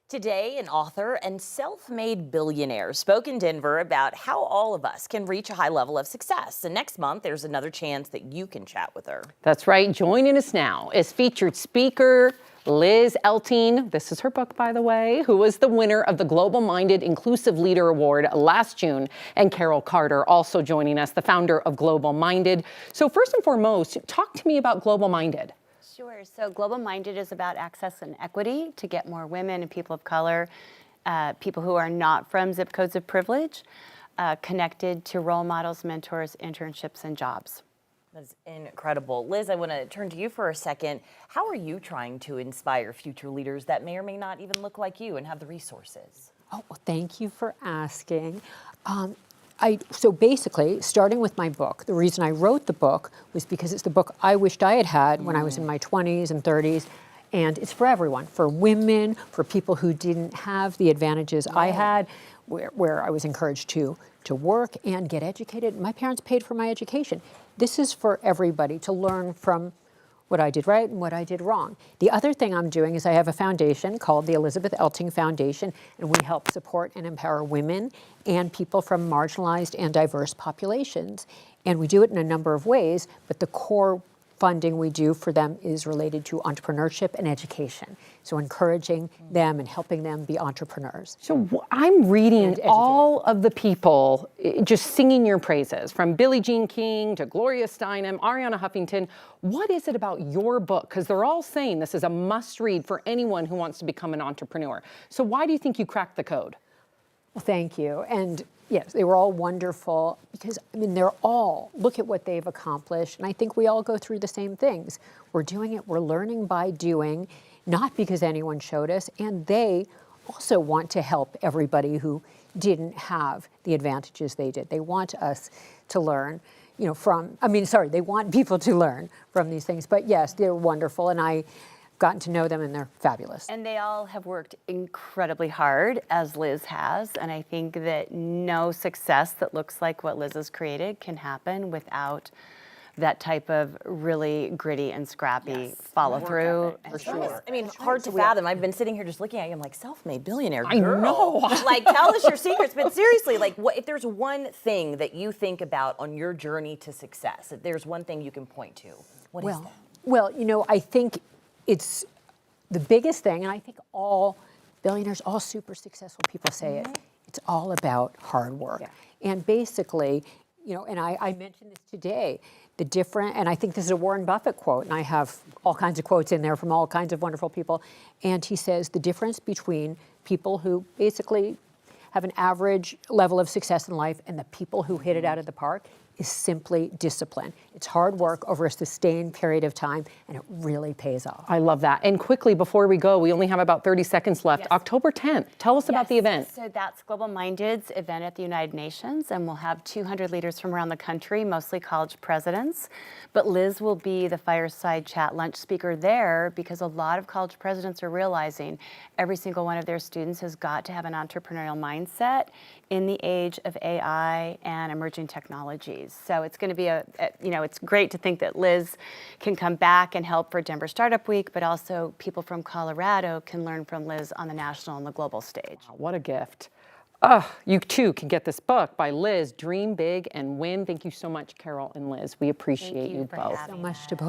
Today, an author and self-made billionaire spoke in Denver about how all of us can reach a high level of success. And next month, there's another chance that you can chat with her. That's right. Joining us now is featured speaker Liz Elting. This is her book, by the way, who was the winner of the Global Minded Inclusive Leader Award last June. And Carol Carter also joining us, the founder of Global Minded. So first and foremost, talk to me about Global Minded. Sure. So Global Minded is about access and equity to get more women and people of color, people who are not from zip codes of privilege, connected to role models, mentors, internships, and jobs. That's incredible. Liz, I want to turn to you for a second. How are you trying to inspire future leaders that may or may not even look like you and have the resources? Oh, well, thank you for asking. So basically, starting with my book, the reason I wrote the book was because it's the book I wished I had had when I was in my 20s and 30s. And it's for everyone, for women, for people who didn't have the advantages I had, where I was encouraged to work and get educated. My parents paid for my education. This is for everybody to learn from what I did right and what I did wrong. The other thing I'm doing is I have a foundation called the Elizabeth Elting Foundation, and we help support and empower women and people from marginalized and diverse populations. And we do it in a number of ways, but the core funding we do for them is related to entrepreneurship and education. So encouraging them and helping them be entrepreneurs. So I'm reading all of the people just singing your praises, from Billie Jean King to Gloria Steinem, Ariana Huffington. What is it about your book? Because they're all saying this is a must read for anyone who wants to become an entrepreneur. So why do you think you cracked the code? Well, thank you. And yes, they were all wonderful because, I mean, they're all, look at what they've accomplished. And I think we all go through the same things. We're doing it, we're learning by doing, not because anyone showed us. And they also want to help everybody who didn't have the advantages they did. They want us to learn, they want people to learn from these things. But yes, they're wonderful. And I've gotten to know them and they're fabulous. And they all have worked incredibly hard, as Liz has. And I think that no success that looks like what Liz has created can happen without that type of really gritty and scrappy follow through. For sure. I mean, hard to fathom. I've been sitting here just looking at you. I'm like, self-made billionaire girl. I know. Like, tell us your secrets. But seriously, like, what if there's one thing that you think about on your journey to success? If there's one thing you can point to, what is that? Well, I think it's the biggest thing, and I think all billionaires, all super successful people say it. It's all about hard work. Yeah. And basically, and I mentioned this today, and I think this is a Warren Buffett quote, and I have all kinds of quotes in there from all kinds of wonderful people. And he says the difference between people who basically have an average level of success in life and the people who hit it out of the park is simply discipline. It's hard work over a sustained period of time, and it really pays off. I love that. And quickly, before we go, we only have about 30 seconds left. Yes. October 10th, tell us about the event. So that's Global Minded's event at the United Nations, and we'll have 200 leaders from around the country, mostly college presidents. But Liz will be the fireside chat lunch speaker there because a lot of college presidents are realizing every single one of their students has got to have an entrepreneurial mindset in the age of AI and emerging technologies. So it's going to be it's great to think that Liz can come back and help for Denver Startup Week, but also people from Colorado can learn from Liz on the national and the global stage. Wow, what a gift. You too can get this book by Liz, Dream Big and Win. Thank you so much, Carol and Liz. We appreciate you both. So much to both.